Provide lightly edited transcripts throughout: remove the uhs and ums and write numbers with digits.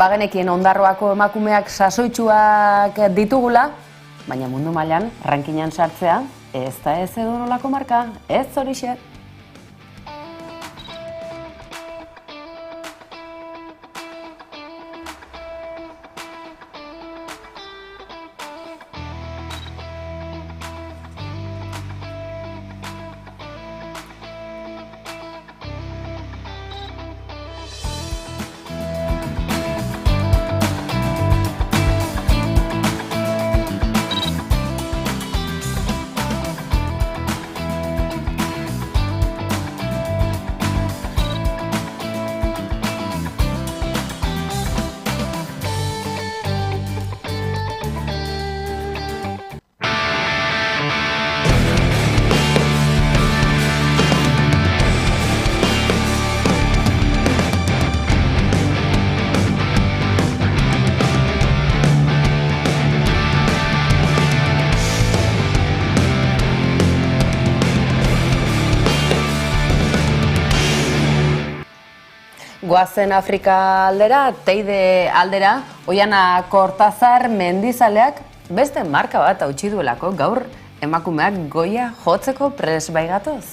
Bagenekien Ondarroako emakumeak sasoitsuak ditugula, baina mundu mailan rankingan sartzea ez da ez edonolako marka, ez horixe. Goazen Afrika aldera, Teide aldera, Oiana Kortazar mendizaleak beste marka bat hautsi duelako gaur emakumeak goia jotzeko pres baigatoz.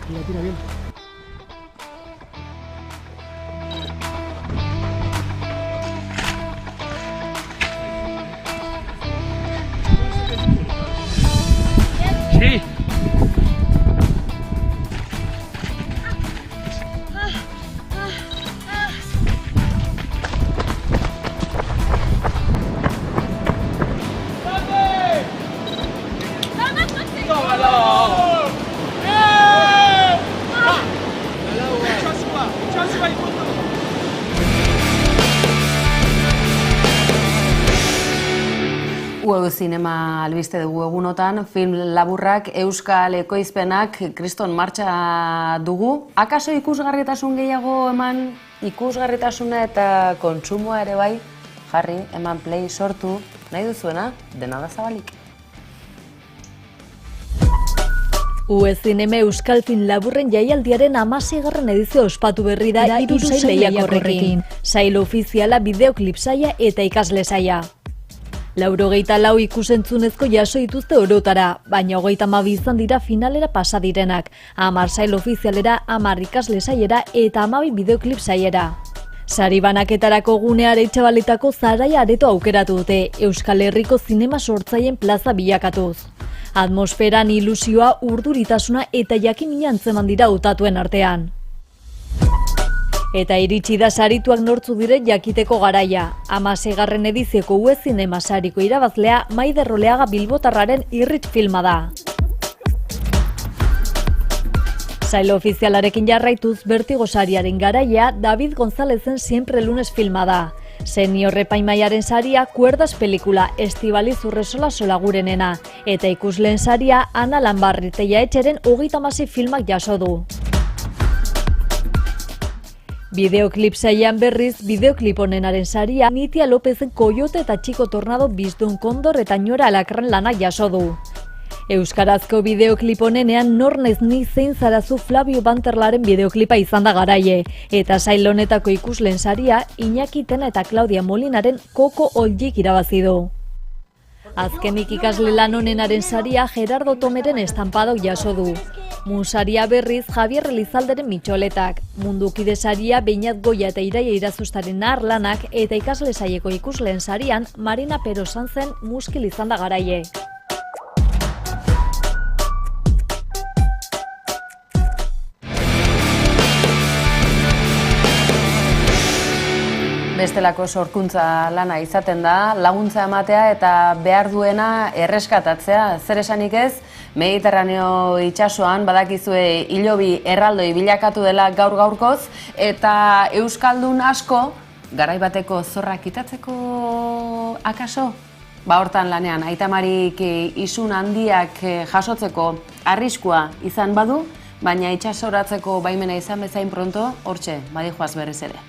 Tira bien. Sí. UEU Zinema albiste dugu egunotan, film laburrak, euskal ekoizpenak, kriston martxa dugu. Akaso ikusgarritasun gehiago eman, ikusgarritasuna eta kontsumoa ere bai, jarri, eman play sortu, nahi duzuena, dena da zabalik. UEU Zinema euskal film laburren jaialdiaren 16. edizio ospatu berri da 3 sail lehiakorrekin. Sail ofiziala, bideoklip saila eta ikasle saila. 84 ikusentzunezko jaso dituzte orotara, baina 32 izan dira finalera pasa direnak, 10 sail ofizialera, 10 ikasle sailera eta 12 bideoklip sailera. Sari banaketarako gunea Aretxabaletako Zaraia areto aukeratu dute, Euskal Herriko zinema sortzaileen plaza bilakatuz. Atmosferan ilusioa, urduritasuna eta jakimina antzeman dira hautatuen artean. Eta iritsi da sarituak nortzu diren jakiteko garaia. 16. edizioko UEU Zinema sariko irabazlea Maider Oleaga bilbotarraren irrit filma da. Sail ofizialarekin jarraituz Bertigo sariaren garaia David Gonzalezen Siempre Lunes filma da. Senior epaimaiaren saria Cuerdas pelikula Estibaliz Urresola Solagurenena eta ikusleen saria Ana Lambarri Teiaetxeren 36 filmak jaso du. Bideoklip sailean berriz, bideoklip honenaren saria Nitia Lopezen Koyote eta Txiko Tornado Bizdun Kondor eta Ñora Alakran lana jaso du. Euskarazko bideoklip honenean Nornez ni zein zarazu Flavio Banterlaren bideoklipa izan da garaie, eta sail honetako ikusleen saria Iñaki Tena eta Claudia Molinaren Koko Oljik irabazi du. Azkenik ikasle lan honenaren saria Gerardo Tomeren estampadok jaso du. Munsaria berriz Javier Elizalderen Mitxoletak, Mundukide saria Beñat Goia eta Iraia Irazustaren Arlanak eta ikasle saieko ikusleen sarian Marina Pero Sanzen Muskil izan da garaie. Bestelako sorkuntza lana izaten da, laguntza ematea eta behar duena erreskatatzea. Zer esanik ez, Mediterraneo itsasoan badakizue hilobi erraldoi bilakatu dela gaur-gaurkoz, eta euskaldun asko garaibateko zorra kitatzeko akaso? Hortan lanean, Aitamarik isun handiak jasotzeko arriskua izan badu, baina itsasoratzeko baimena izan bezain pronto, hortxe, badijoaz berriz ere.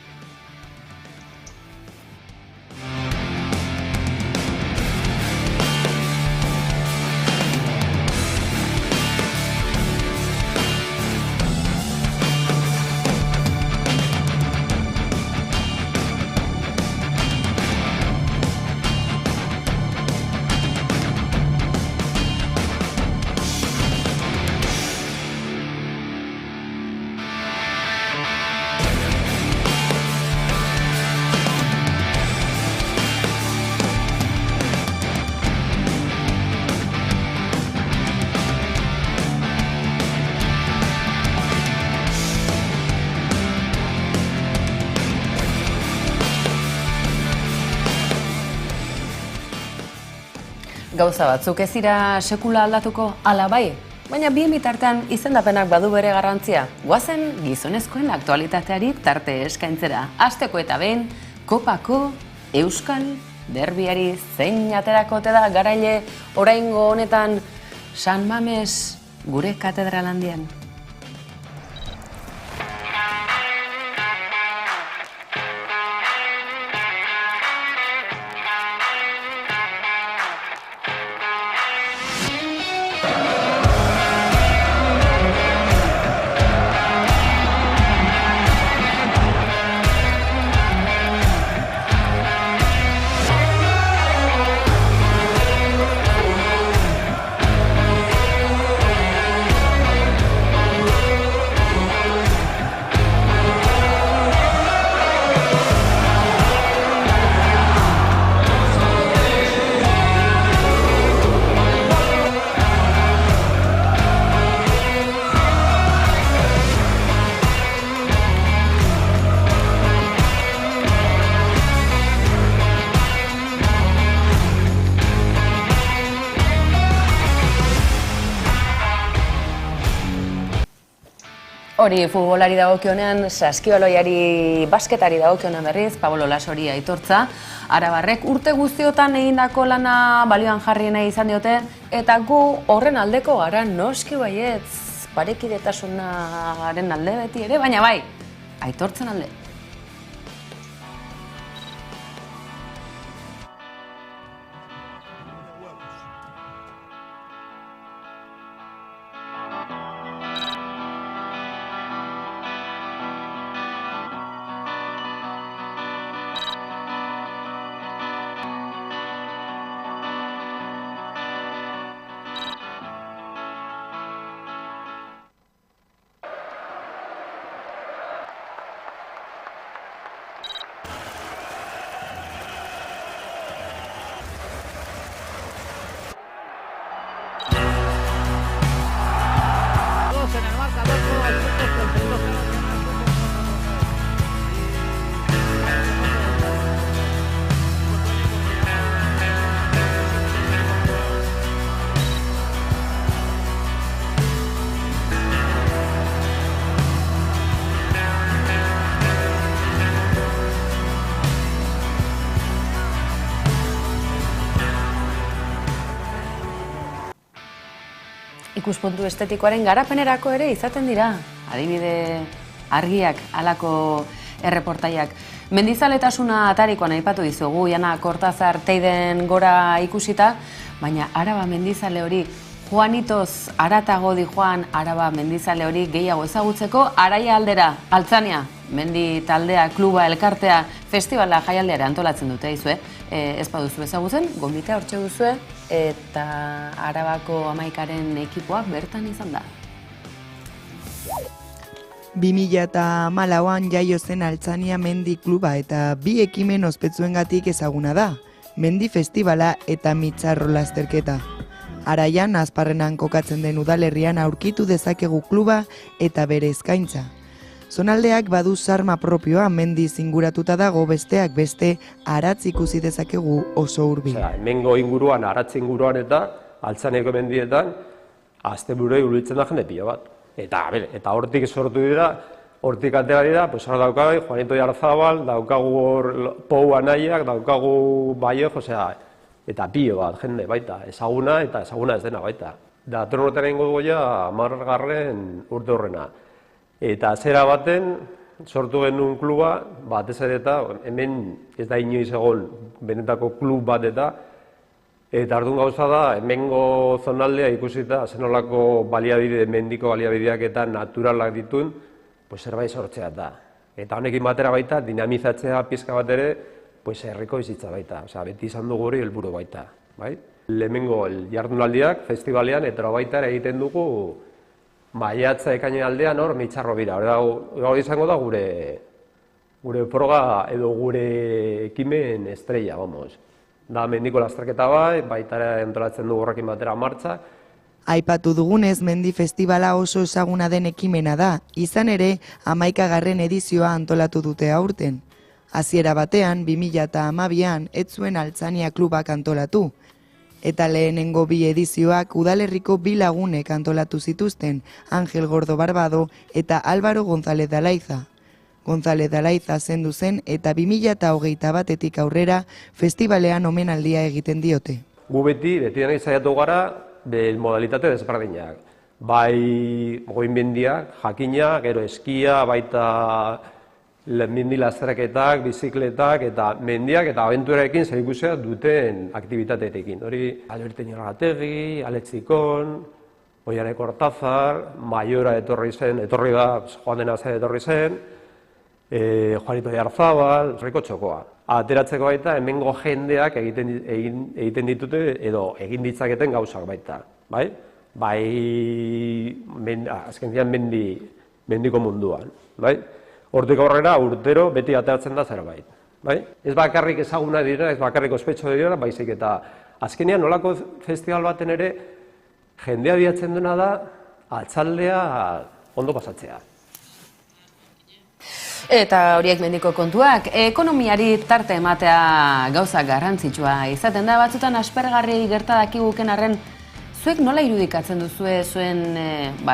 Gauza batzuk ez dira sekula aldatuko, ala bai? Baina bien bitartean izendapenak badu bere garrantzia. Goazen gizonezkoen aktualitateari tarte eskaintzera. Hasteko eta behin, kopako euskal derbiari zein aterako ote da garaile oraingo honetan San Mames gure katedral handian. Hori futbolari dagokionean, saskibaloiari basketari dagokionean berriz, Pablo Lasori aitortza. Arabarrek urte guztiotan egindako lana balioan jarri nahi izan diote, eta gu horren aldeko gara noski baietz parekidetasunaren alde beti ere, baina bai, aitortzen alde. Ikuspuntu estetikoaren garapenerako ere izaten dira, adibide argiak halako erreportaiak. Mendizaletasuna atarikoan aipatu dizugu, Jana Kortazar Teiden gora ikusita, baina Araba mendizale hori Juanitoz aratago di Juan Araba mendizale hori gehiago ezagutzeko Araia aldera, Altzania, mendi taldea, kluba, elkartea, festivala jaialdeara antolatzen dute, izue. Ez baduzu ezagutzen, gonbitea hortxe duzue, eta Arabako 11aren ekipoa bertan izan da. 2014an jaio zen Altzania Mendi Kluba eta bi ekimen ospetsuengatik ezaguna da, Mendi Festivala eta Mitzarro lasterketa. Araian, Azparrenan kokatzen den udalerrian aurkitu dezakegu kluba eta bere eskaintza. Zonaldeak badu sarma propioa, mendiz inguratuta dago, besteak beste aratz ikusi dezakegu oso hurbil. Hemengo inguruan, aratz inguruan eta Altzaneko mendietan asteburoi hurbiltzen da jende pilo bat. Eta hortik sortu dira, hortik atera dira, hor daukagu Juanito Jarzabal, daukagu hor Pou anaiak, daukagu Baio, eta pilo bat jende baita, ezaguna eta ezaguna ez dena baita. Datorren urtean egingo dugu ja 10. urte horrena. Eta zera baten sortu genuen kluba, batez ere eta hemen ez da inoiz egon benetako klub bat eta orduan gauza da, hemengo zonaldea ikusita zenolako baliabide, mendiko baliabideak eta naturalak dituen, zerbait sortzea da. Eta honekin batera baita, dinamizatzea pizka bat ere, herriko bizitza baita. Beti izan dugu hori helburu baita. Hemengo jardunaldiak, festivalean, eta baita egiten dugu maiatza ekainen aldean hor Mitzarro bira. Hori izango da gure proga edo gure ekimen estrella, vamos. Da mendiko lasterketa baita antolatzen dugu horrekin batera martxa. Aipatu dugunez, Mendi Festivala oso ezaguna den ekimena da, izan ere 11. edizioa antolatu dute aurten. Hasiera batean, 2012an, ez zuen Altzania klubak antolatu. Eta lehenengo bi edizioak udalerriko bi lagunek antolatu zituzten, Angel Gordo Barbado eta Álvaro González Dalaiza. González Dalaiza zendu zen eta 2021etik aurrera festivalean omenaldia egiten diote. Gu beti nahi saiatu gara modalitate desberdinak. Bai goinmendiak, jakina, gero eskia, baita mendi lasterketak, bizikletak eta mendiak eta abenturarekin zerikusia duten aktibitateekin. Hori Alberto Iñarrategi, Aletzikon, Oiane Kortazar, Maiora etorri da, Juan de Nazar etorri zen, Juanito Jarzabal, horreko txokoa. Ateratzeko baita, hemengo jendeak egiten ditute edo egin ditzaketen gauzak baita. Bai, azken zian mendiko munduan. Hortik aurrera urtero beti ateratzen da zerbait. Ez bakarrik ezaguna dira, ez bakarrik ospetxo dira, baizik eta azkenean nolako festival baten ere jendea bilatzen duena da atzaldea ondo pasatzea. Eta horiek mendiko kontuak, ekonomiari tarte ematea gauza garrantzitsua izaten da, batzutan aspergarri gerta dakiguken arren, zuek nola irudikatzen duzue zuen,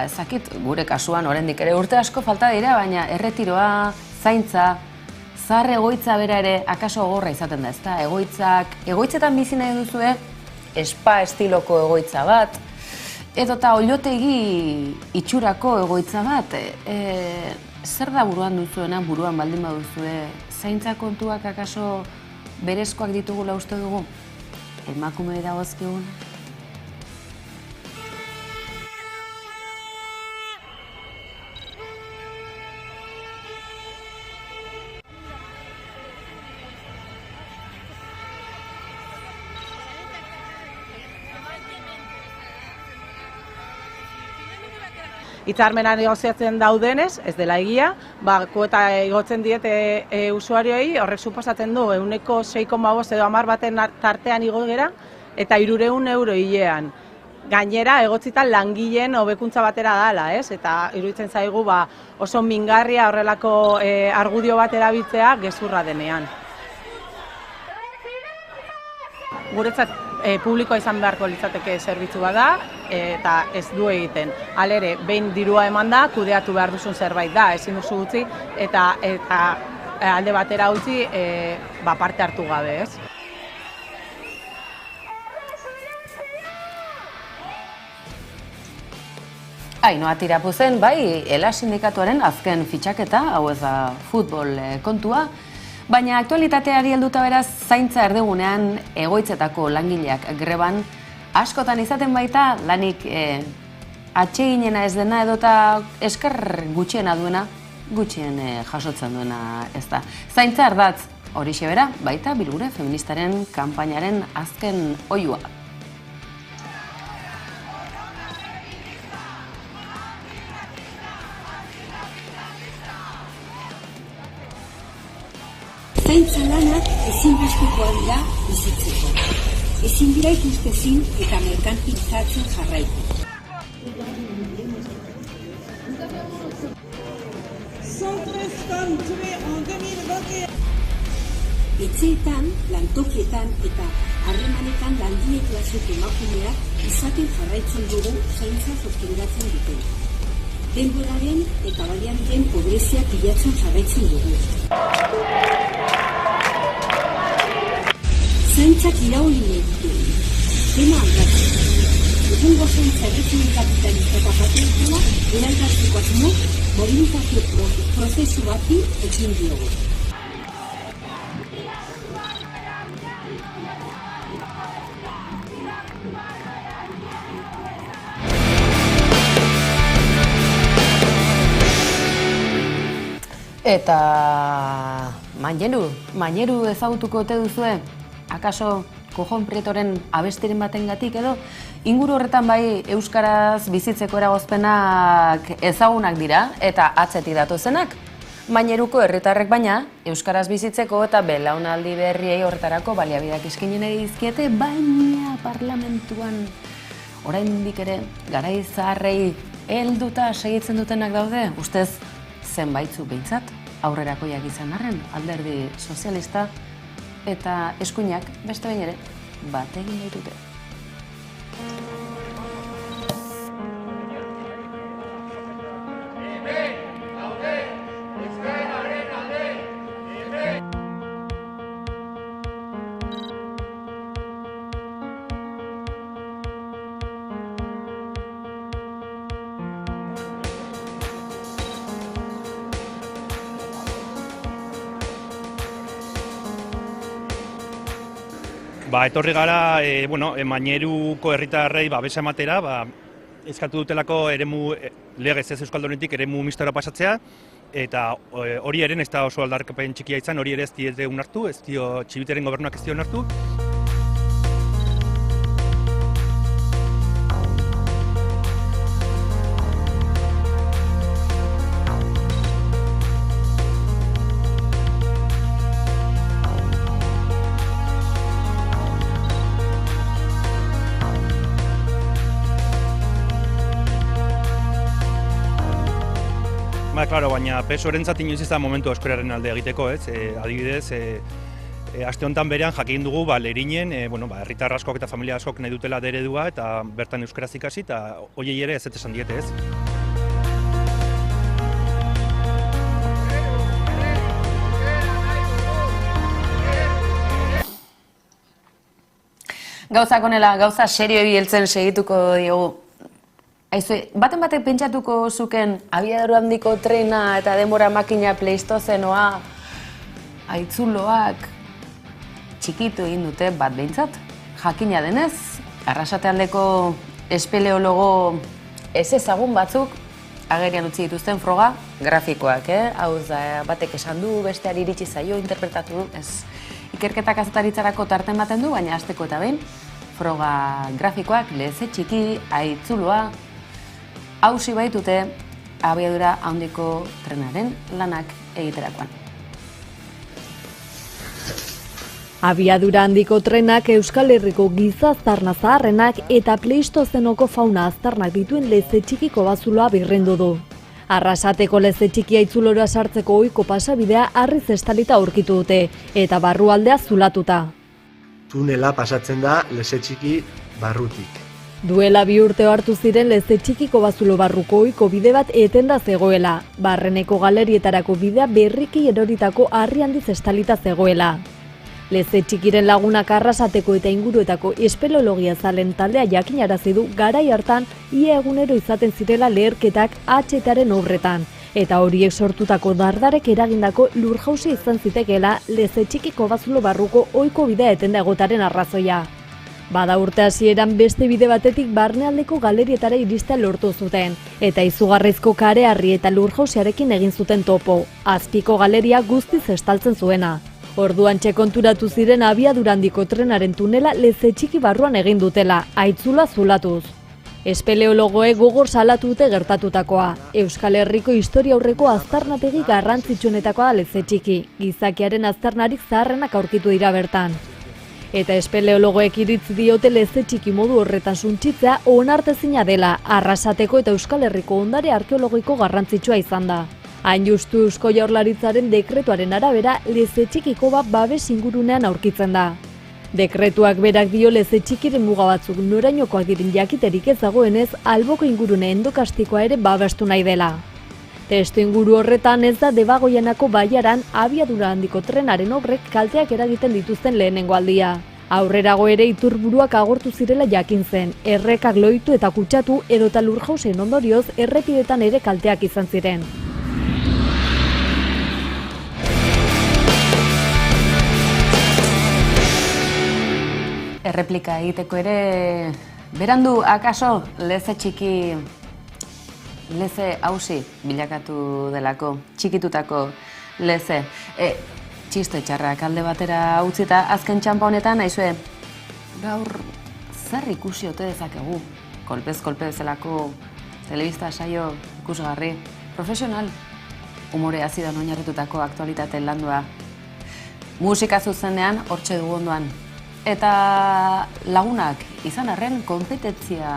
ezakit gure kasuan oraindik ere urte asko falta dira, baina erretiroa, zaintza, zahar egoitza bera ere akaso gogorra izaten da, ezta? Egoitzetan bizi nahi duzue, spa estiloko egoitza bat, edota oilotegi itxurako egoitza bat, zer da buruan duzuena, buruan baldin baduzue, zaintza kontuak akaso berezkoak ditugula uste dugu? Emakume dagozkigun? Hitzarmena negoziatzen daudenez, ez dela egia, kuota igotzen diete usuarioei, horrek suposatzen du, 6,5 edo 10 baten tartean igo gera, eta 300 euro hilean. Gainera, egotzitan langileen hobekuntza batera dala, ez? Eta iruditzen zaigu oso mingarria horrelako argudio bat erabiltzea gezurra denean. Guretzat publikoa izan beharko litzateke zerbitzu bada, eta ez du egiten. Halere, behin dirua eman da, kudeatu behar duzun zerbait da, ezin duzu utzi, eta alde batera utzi parte hartu gabe, ez? Ainhoa Tirapuzen, bai, ELA sindikatuaren azken fitxaketa, hau ez da futbol kontua, baina aktualitateari helduta beraz zaintza erdigunean egoitzetako langileak greban askotan izaten baita lanik atseginena ez dena edota esker gutxiena duena, gutxien jasotzen duena ez da. Zaintza ardatz horixe bera, baita Bilgune feministaren kanpainaren azken oihua. Zaintza lanak ezinbestekoak dira bizitzeko. Ezin dira ikustezin eta merkantilizatzen jarraitu. Etxeetan, lantokietan eta harremanetan langile klaseko emakumeak izaten jarraitzen dugu zaintza sostengatzen duten. Denboraren eta baliabideen pobrezia pilatzen jarraitzen dugu. Zaintzak irauli nahi dituen, dena aldatzen. Egungo zaintza erregimen kapitalista eta patriarkala eraldatzeko asmo, mobilizazio prozesu bati ekin diogu. Eta Maineru ezagutuko ote duzue? Akaso Kojon Prietoren abestiren batengatik edo? Inguru horretan bai euskaraz bizitzeko eragozpenak ezagunak dira eta atzetik datozenak. Maineruko herritarrek baina euskaraz bizitzeko eta belaunaldi berriei horretarako baliabideak eskaini nahi dizkiete, baina parlamentuan oraindik ere garai zaharrei helduta segitzen dutenak daude, ustez zenbaitzu behintzat aurrerakoiak izan arren, Alderdi Sozialista eta eskuinak beste behin ere bat egin ditute. Etorri gara, Maineruko herritarrei babesa ematera, eskatu dutelako eremu legez ez Euskaldunetik eremu mistora pasatzea, eta hori eren ez da oso aldarkapen txikia izan, hori ere ez diete unartu, ez dio Txibiteren gobernuak ez dio unartu. Claro, baina PSOE-rentzat inoiz ez da momentu euskararen alde egiteko, ez? Adibidez, aste honetan berean jakin dugu Lerinen, herritar askok eta familia askok nahi dutela eredua eta bertan euskaraz ikasi eta horiei ere ez esan diete, ez? Gauzak honela, gauza serioei heltzen segituko diogu. Aizue, batek pentsatuko zuken abiadura handiko trena eta denbora makina pleistozenoa aitzuloak txikitu egin dute bat behintzat. Jakina denez, Arrasatealdeko espeleologo ez ezagun batzuk agerian utzi dituzten froga grafikoak, Hau da, batek esan du, besteari iritsi zaio, interpretatu du, ez. Ikerketa kazetaritzarako tarten baten du, baina hasteko eta behin, froga grafikoak, leze txiki, aitzuloa, hausi baitute abiadura handiko trenaren lanak egiterakoan. Abiadura handiko trenak Euskal Herriko giza aztarna zaharrenak eta Pleistozenoko fauna aztarnak dituen leze txikiko bazuloa birrendu du. Arrasateko leze txikia itzulora sartzeko ohiko pasabidea harriz estalita aurkitu dute eta barrualdea zulatuta. Tunela pasatzen da leze txiki barrutik. Duela 2 urte hartu ziren leze txikiko bazulo barruko ohiko bide bat etenda zegoela. Barreneko galerietarako bidea berriki eroritako harri handiz estalita zegoela. Leze txikiren lagunak Arrasateko eta inguruetako espeleologia zalen taldea jakinarazi du garai hartan ia egunero izaten zirela leherketak atxetaren obretan, eta horiek sortutako dardarek eragindako lurjausi izan zitekeela leze txikiko bazulo barruko ohiko bidea etenda egotaren arrazoia. Bada urte hasieran beste bide batetik barnealdeko galerietara iristea lortu zuten, eta izugarrizko kareharri eta lurjausiarekin egin zuten topo, azpiko galeria guztiz estaltzen zuena. Orduantxe konturatu ziren abiadura handiko trenaren tunela leze txiki barruan egin dutela, aitzula zulatuz. Espeleologoek gogor salatu dute gertatutakoa. Euskal Herriko historia aurreko aztarnategi garrantzitsuenetakoa da leze txiki, gizakiaren aztarnarik zaharrenak aurkitu dira bertan. Eta espeleologoek iritzi diote leze txiki modu horretan suntsitzea onartezina dela, Arrasateko eta Euskal Herriko ondare arkeologiko garrantzitsua izan da. Hain justu Eusko Jaurlaritzaren dekretuaren arabera leze txikiko bat babes ingurunean aurkitzen da. Dekretuak berak dio leze txikiren muga batzuk norainokoak diren jakiterik ez dagoenez alboko ingurune endokastikoa ere babestu nahi dela. Testu inguru horretan ez da Debagoienako baiaran abiadura handiko trenaren obrek kalteak eragiten dituzten lehenengo aldia. Aurrerago ere iturburuak agortu zirela jakin zen, errekak loitu eta kutsatu edota lurjausen ondorioz errepidetan ere kalteak izan ziren. Erreplika egiteko ere berandu akaso leze txiki leze hausi bilakatu delako, txikitutako leze. Txiste txarrak alde batera utzita azken txanpa honetan, aizue, gaur zer ikusi ote dezakegu? Kolpez-kolpe bezalako telebista saio ikusgarri, profesional, umore azidan oinarritutako aktualitate landua. Musika zuzenean hortxe dugu ondoan. Eta lagunak izan arren konpetentzia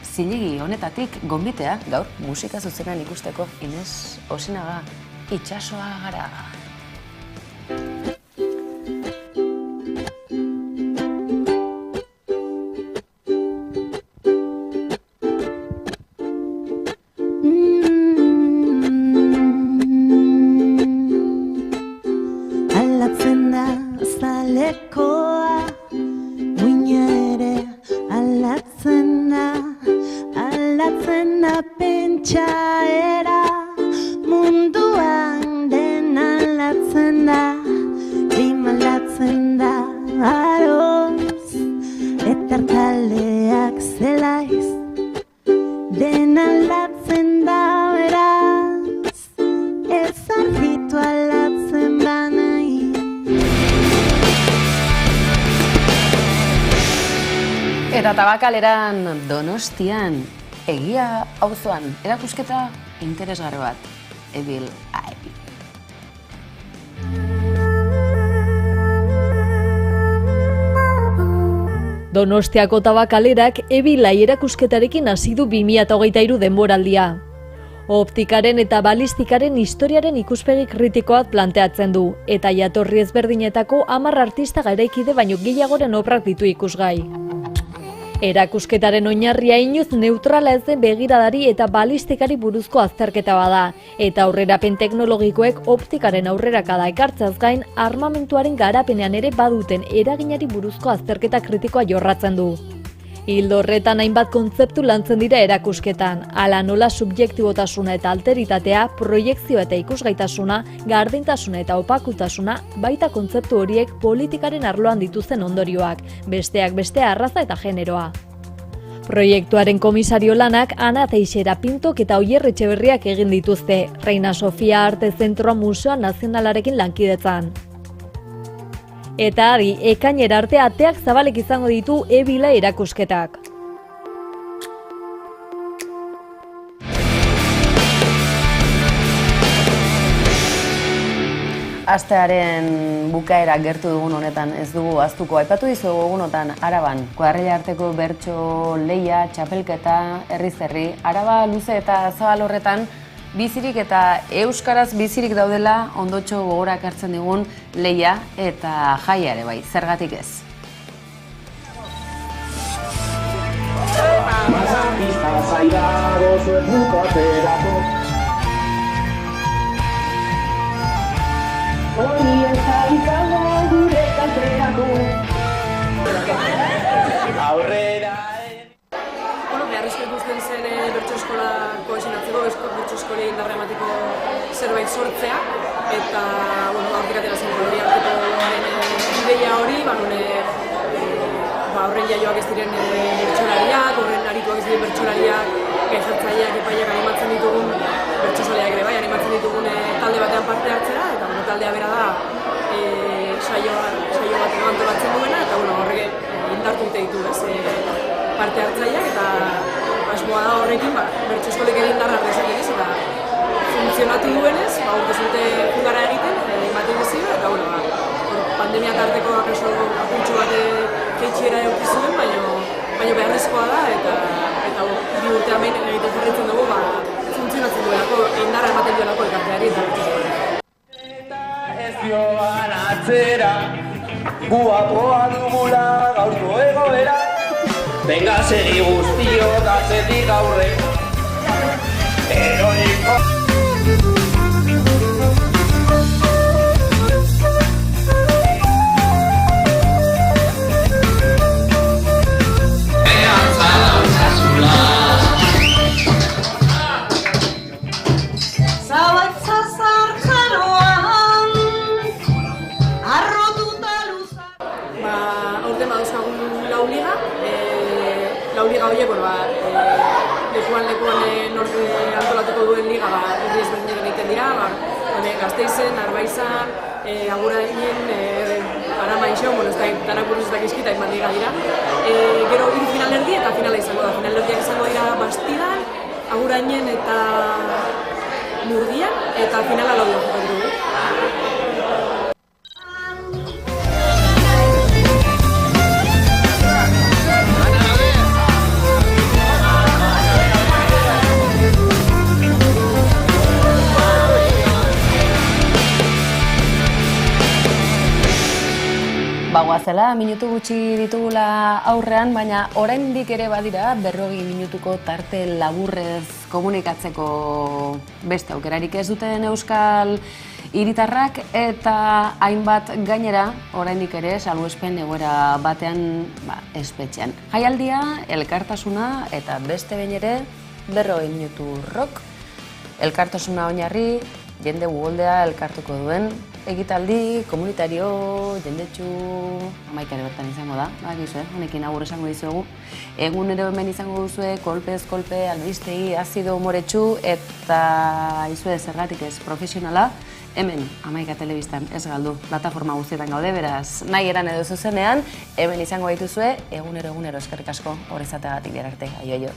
zilegi honetatik gonbitea, gaur musika zuzenean ikusteko Ines Osinaga, itxasoa gara. Aldatzen da zalekoa, aldatzen da pentsaera, munduan den aldatzen da, klima aldatzen da, aro. zelaiz, dena aldatzen da beraz, ez argitu aldatzen banai. Eta Tabakaleran Donostian, Egia auzoan, erakusketa interesgarri bat, Evil Eye. Donostiako Tabakalerak Evil Eye erakusketarekin hasi du 2023 denboraldia. Optikaren eta balistikaren historiaren ikuspegi kritikoak planteatzen du, eta jatorri ezberdinetako 10 artista garaikide baino gehiagoren obrak ditu ikusgai. Erakusketaren oinarria inoiz neutrala ez den begiradari eta balistikari buruzko azterketa bada, eta aurrerapen teknologikoek optikaren aurrerakada ekartzeaz gain armamentuaren garapenean ere baduten eraginari buruzko azterketa kritikoa jorratzen du. Ildo horretan hainbat kontzeptu lantzen dira erakusketan, hala nola subjektibotasuna eta alteritatea, proiekzioa eta ikusgaitasuna, gardentasuna eta opakutasuna, baita kontzeptu horiek politikaren arloan dituzten ondorioak, besteak beste arraza eta generoa. Proiektuaren komisario lanak Ana Teixeira Pintok eta Oier Etxeberriak egin dituzte, Reina Sofia Arte Zentroa Museo Nazionalarekin lankidetzan. Eta adi, ekainera arte ateak zabalek izango ditu Evil Eye erakusketak. Astearen bukaera gertu dugun honetan ez dugu ahaztuko. Aipatu dizugu egunotan Araban, kuadrilla arteko bertso leia, txapelketa, herriz herri, Araba luze eta zabal horretan bizirik eta euskaraz bizirik daudela ondotxo gogorak hartzen digun leia eta jaia ere bai, zergatik ez. Beharrezko ikusten zen bertso eskola kohesionatzeko, bertso eskolei indarra emateko zerbait sortzea, eta hortik atera zen kuadrilla arteko ideia hori, horren jaioak ez diren bertsolariak, horren arituak ez diren bertsolariak, gaizartzaileak, epaileak animatzen ditugun, bertsozaleak ere bai, animatzen ditugun talde batean parte hartzera, eta taldea bera da saio bat antolatzen duena, eta horrek indartu egite ditu parte hartzaileak, eta asmoa da horrekin, bertso eskolek ere indarra dezaken ez, eta funtzionatu duenez, urte zute jugara egiten, ematen bizio, eta pandemia tarteko apuntxo bat keitxiera eukizuen, baina beharrezkoa da, eta bi urte hemen egiten jarritzen dugu, funtzionatzen duelako, indarra ematen duelako elkarteari eta bertso eskolek. Eta ez joan atzera, guapoa dugula gaurko egoera, venga, segi guztiok atzetik aurre, eroiko. Zabatza zartzaroan, arrotuta luza. Aurten badauzkagun lau liga, horiek, lekuan norte antolatuko duen liga, herri ezberdinak egiten dira, Gasteizen, Arbaizan, Agurainen, Aramaixon, ez da, danak buruz ez dakizkita, hainbat liga dira. Gero hiru finalerdi eta finala izango da. Finalerdiak izango dira Bastidan, Agurainen eta Murgian, eta finala Laudion jokatu dugu. Bagoazela, minutu gutxi ditugula aurrean, baina oraindik ere badira 40 minutuko tarte laburrez komunikatzeko beste aukerarik ez duten euskal hiritarrak, eta hainbat gainera oraindik ere salbuespen egoera batean espetxean. Jaialdia, elkartasuna eta beste behin ere 40 minutu rock. Elkartasuna oinarri, jende uholdea elkartuko duen egitaldi, komunitario, jendetsu, 11 bertan izango da, honekin agur esango dizuegu. Egunero hemen izango duzue, kolpez kolpe, albistegi, azido humoretsu, eta izue zergatik ez profesionala, hemen 11 telebistan ez galdu, plataforma guztietan gaude, beraz, nahi eran edo zuzenean, hemen izango dituzue, egunero eskerrik asko, hor izateagatik bihar arte, aio.